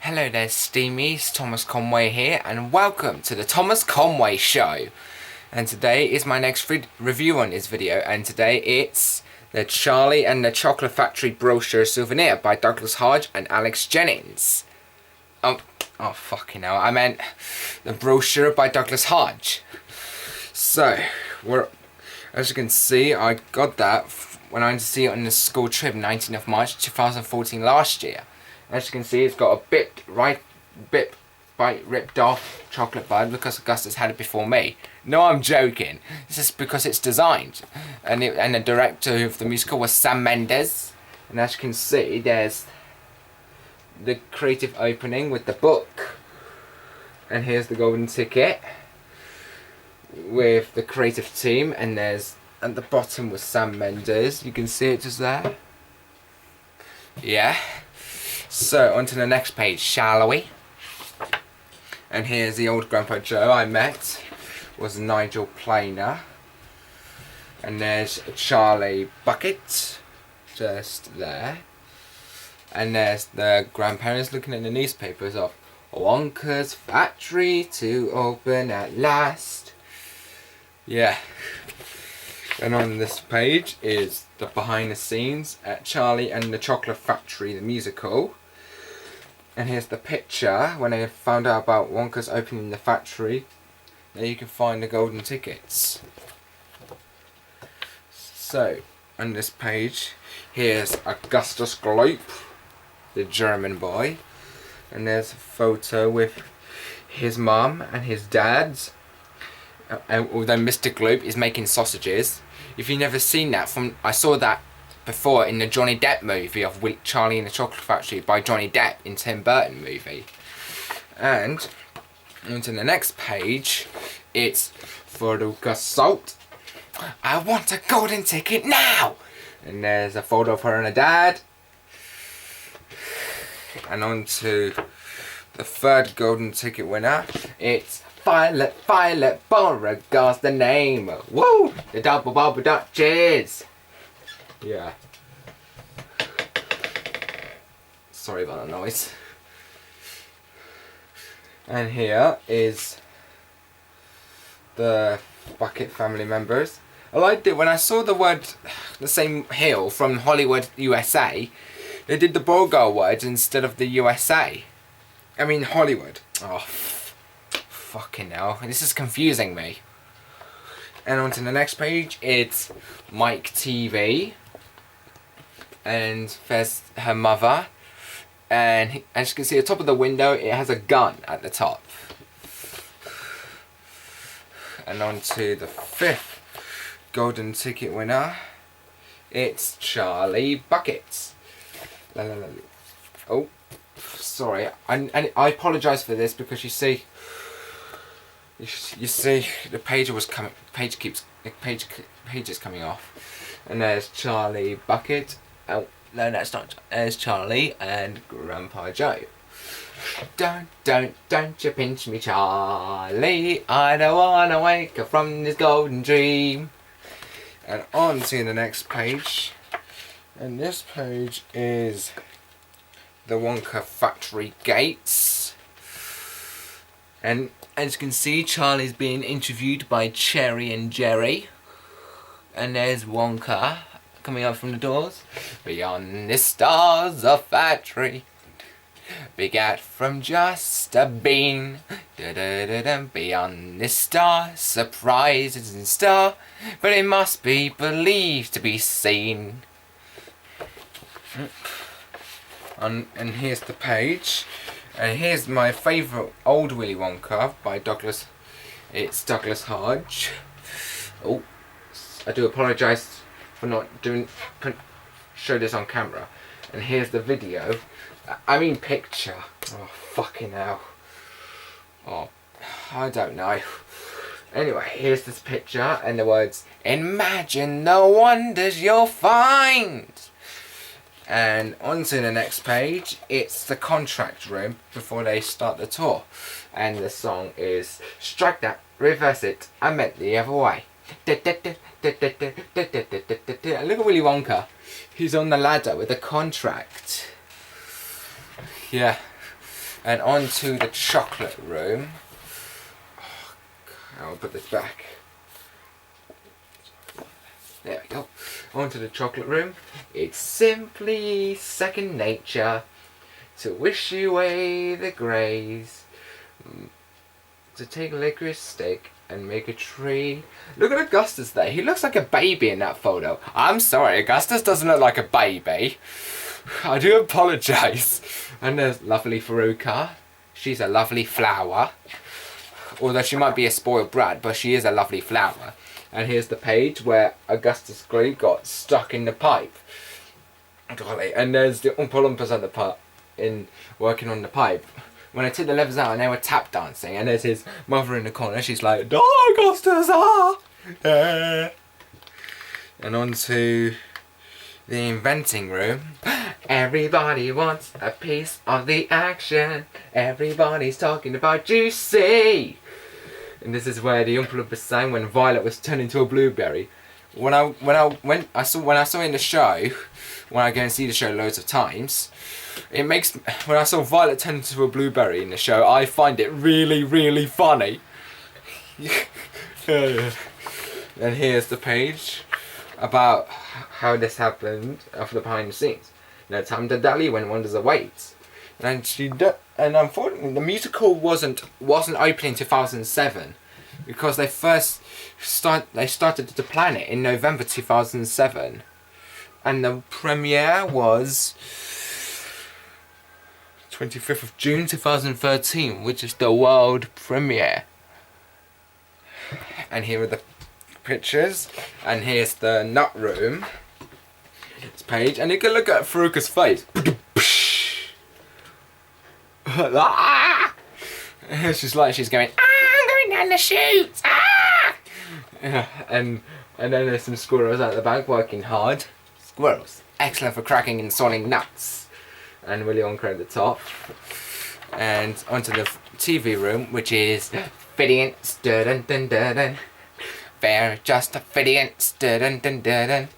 Hello there Steamies, Thomas Conway here and welcome to the Thomas Conway Show. And today is my next review on this video, and today it's the Charlie and the Chocolate Factory Brochure Souvenir by Douglas Hodge and Alex Jennings. Oh fucking hell, I meant the Brochure by Douglas Hodge. So, as you can see, I got that when I went to see it on the school trip 19th of March 2014 last year. As you can see, it's got a bit ripped off chocolate bud because Augustus had it before me. No, I'm joking. This is because it's designed, and the director of the musical was Sam Mendes. And as you can see, there's the creative opening with the book, and here's the golden ticket with the creative team, and there's at the bottom was Sam Mendes. You can see it just there. Yeah. So, on to the next page, shall we? And here's the old Grandpa Joe I met, was Nigel Planer. And there's Charlie Bucket, just there. And there's the grandparents looking at the newspapers of Wonka's factory to open at last. Yeah. And on this page is the behind the scenes at Charlie and the Chocolate Factory, the musical. And here's the picture when they found out about Wonka's opening the factory. There you can find the golden tickets. So, on this page, here's Augustus Gloop, the German boy. And there's a photo with his mum and his dad's. Although Mr. Gloop is making sausages. If you've never seen that, I saw that before in the Johnny Depp movie of Charlie and the Chocolate Factory by Johnny Depp in Tim Burton movie. And onto the next page, it's Veruca Salt. I want a golden ticket now! And there's a photo of her and her dad. And on to the third golden ticket winner. It's Violet Beauregard's the name. Woo! The double bubble duck, cheers! Yeah. Sorry about that noise. And here is the Bucket family members. I liked it when I saw the same hill from Hollywood, USA. They did the Beauregard words instead of the USA. I mean Hollywood. Oh, fucking hell. This is confusing me. And on to the next page, it's Mike TV. And there's her mother. And as you can see at the top of the window, it has a gun at the top. And on to the fifth golden ticket winner. It's Charlie Bucket. Oh, sorry. I apologise for this because you see the page is coming off. And there's Charlie Bucket. Oh, no, that's not. There's Charlie and Grandpa Joe. Don't you pinch me, Charlie. I don't wanna wake up from this golden dream. And on to the next page. And this page is the Wonka factory gates. And as you can see, Charlie's being interviewed by Cherry and Jerry. And there's Wonka coming out from the doors. Beyond the stars of factory, begat from just a bean. Beyond the star, surprises in star, but it must be believed to be seen. And here's the page. And here's my favourite old Willy Wonka by Douglas. It's Douglas Hodge. Oh, I do apologise for not show this on camera. And here's the video. I mean picture. Oh, fucking hell. Oh, I don't know. Anyway, here's this picture and the words, imagine the wonders you'll find. And on to the next page, it's the contract room before they start the tour. And the song is, strike that, reverse it, I meant the other way. Look at Willy Wonka. He's on the ladder with a contract. Yeah. And on to the chocolate room. I'll put this back. There we go. On to the chocolate room. It's simply second nature to wish you away the greys. To take a licorice stick and make a tree. Look at Augustus there. He looks like a baby in that photo. I'm sorry, Augustus doesn't look like a baby. I do apologise. And there's lovely Faruka. She's a lovely flower. Although she might be a spoiled brat, but she is a lovely flower. And here's the page where Augustus Gloop got stuck in the pipe. Golly. And there's the Oompa Loompas at the part in working on the pipe. When I took the levers out and they were tap dancing, and there's his mother in the corner, she's like, "Oh, Augustus, ah!" And on to the inventing room. Everybody wants a piece of the action. Everybody's talking about Juicy. And this is where the Oompa Loompas sang when Violet was turned into a blueberry. When I saw in the show, when I go and see the show loads of times, it makes, when I saw Violet turn into a blueberry in the show, I find it really, really funny. And here's the page about how this happened after the behind the scenes. No time to dally when one does a wait. And unfortunately the musical wasn't open in 2007 because they started to plan it in November 2007, and the premiere was 25th of June 2013, which is the world premiere. And here are the pictures, and here's the nut room. This page, and you can look at Faruka's face. She's like she's going, I'm going down the chute. And then there's some squirrels at the back working hard. Squirrels, excellent for cracking and sawing nuts. And Willy Wonka at the top. And onto the TV room, which is Fidience, dun dun dun dun. They're just a Fidience, dun dun dun dun.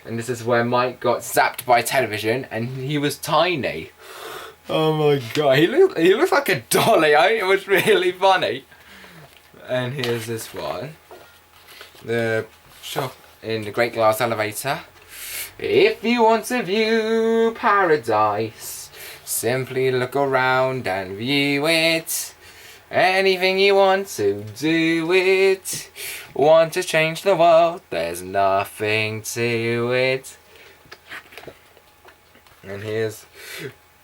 And this is where Mike got zapped by television, and he was tiny. Oh my god, he looked like a dolly. It was really funny. And here's this one. The shop in the Great Glass Elevator. If you want to view paradise, simply look around and view it. Anything you want to do it. Want to change the world, there's nothing to it. And here's,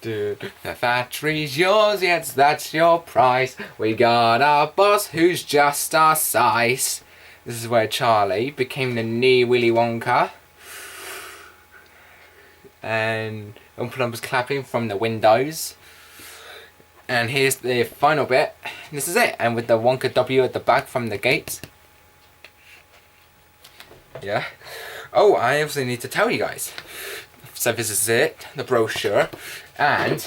dude, the factory's yours, yes, that's your price. We got our boss who's just our size. This is where Charlie became the new Willy Wonka. And Oompa Loompas clapping from the windows. And here's the final bit. This is it. And with the Wonka W at the back from the gate. Yeah. Oh, I obviously need to tell you guys. So this is it, the brochure. And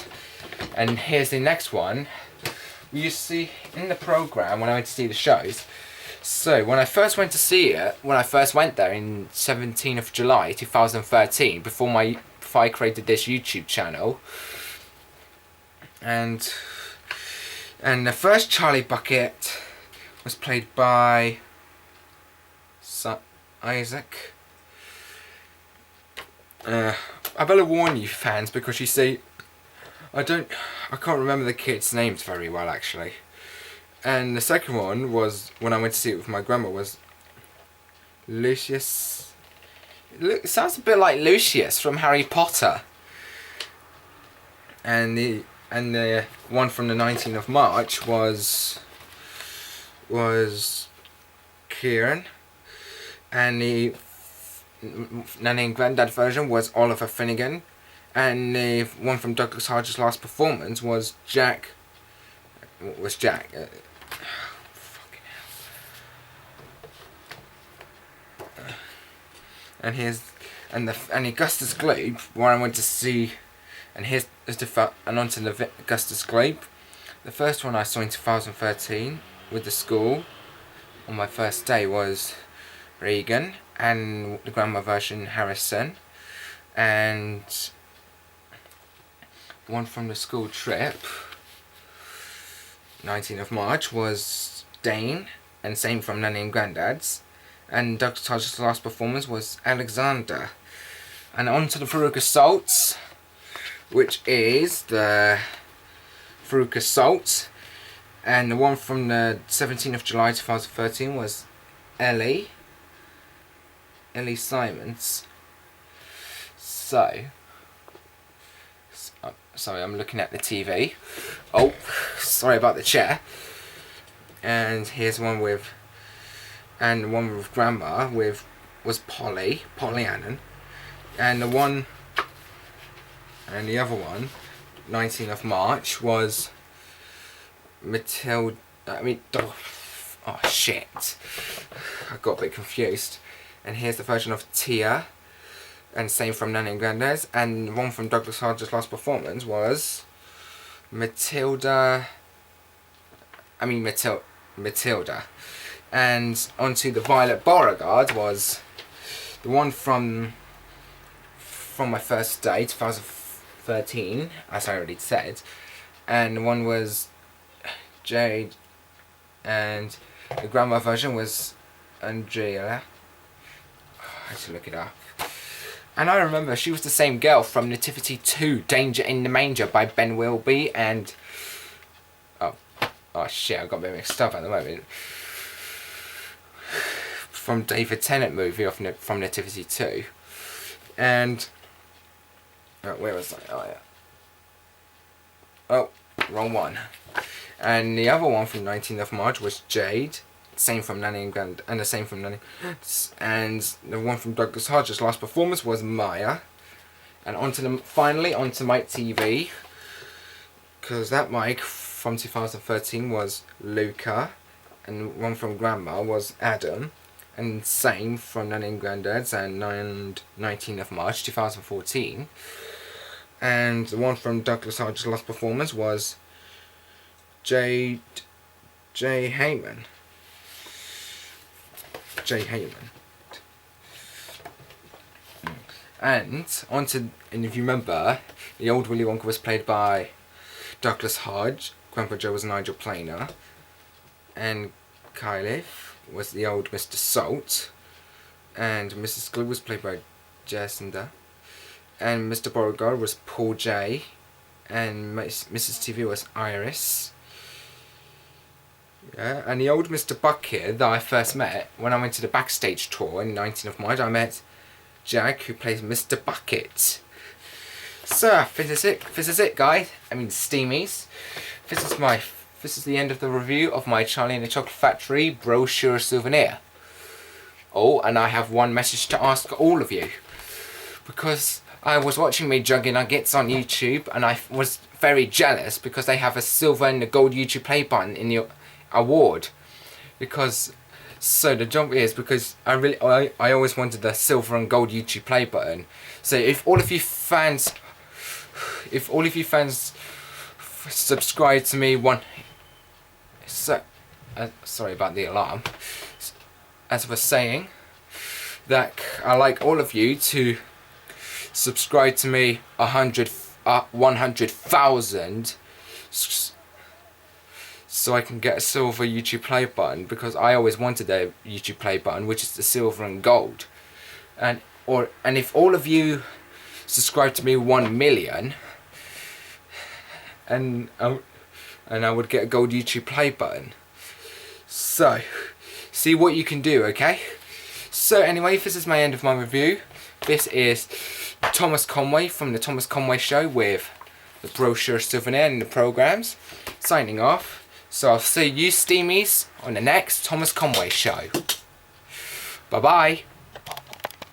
here's the next one. You see in the program when I went to see the shows. So when I first went to see it, when I first went there in 17th of July 2013, before I created this YouTube channel, and the first Charlie Bucket was played by Isaac. I better warn you fans, because you see, I can't remember the kids' names very well actually. And the second one was, when I went to see it with my grandma, was Lucius. It sounds a bit like Lucius from Harry Potter. And the one from the 19th of March was Kieran. And the Nanny and Granddad version was Oliver Finnegan. And the one from Douglas Hodge's last performance was Jack. Fucking hell. And here's and Augustus Gloop, where I went to see, and here's and onto the Augustus Gloop. The first one I saw in 2013 with the school on my first day was Regan, and the grandma version Harrison, and one from the school trip 19th of March was Dane, and same from Nanny and Grandad's. And Dr. Hodge's last performance was Alexander. And on to the Farouk Assaults, which is the Farouk Assault. And the one from the 17th of July 2013 was Ellie Simons. So, sorry, I'm looking at the TV. Oh, sorry about the chair. And here's one with, and the one with Grandma was Polly Annan. And the one, and the other one, 19th of March, was Matilda. Oh shit, I got a bit confused. And here's the version of Tia, and same from Nanny and Grandad's. And one from Douglas Hodge's last performance was Matilda. And onto the Violet Beauregard was the one from my first day, 2013, as I already said. And one was Jade, and the grandma version was Andrea. I had to look it up. And I remember she was the same girl from Nativity 2, Danger in the Manger by Ben Wilby, and oh shit, I got a bit mixed up at the moment. From David Tennant movie from Nativity 2. And where was I? Oh yeah. Oh, wrong one. And the other one from 19th of March was Jade. Same from Nanny and Grand, and the same from Nanny. And the one from Douglas Hodge's last performance was Maya. And finally onto Mike TV, because that mic from 2013 was Luca, and one from Grandma was Adam, and same from Nanny and Grandad's and 19th of March 2014. And the one from Douglas Hodge's last performance was J. Heyman. And if you remember, the old Willy Wonka was played by Douglas Hodge, Grandpa Joe was Nigel Planer, and Kylif was the old Mr. Salt, and Mrs. Glue was played by Jacinda, and Mr. Beauregard was Paul J, and Mrs. TV was Iris. Yeah, and the old Mr. Bucket that I first met when I went to the backstage tour in 19th of March, I met Jack, who plays Mr. Bucket. So this is it, guys. I mean, Steamies. This is the end of the review of my Charlie and the Chocolate Factory brochure souvenir. Oh, and I have one message to ask all of you, because I was watching me Juggy Nuggets on YouTube, and I was very jealous because they have a silver and a gold YouTube play button in the award. So the job is, because I always wanted the silver and gold YouTube play button. So if all of you fans subscribe to me sorry about the alarm. As I was saying, that I like all of you to subscribe to me 100,000 so I can get a silver YouTube play button, because I always wanted a YouTube play button, which is the silver and gold. And if all of you subscribe to me 1 million, and I would get a gold YouTube play button. So see what you can do, okay? So anyway, this is my end of my review. This is Thomas Conway from the Thomas Conway Show with the brochure souvenir and the programs, signing off. So I'll see you Steamies on the next Thomas Conway Show. Bye bye.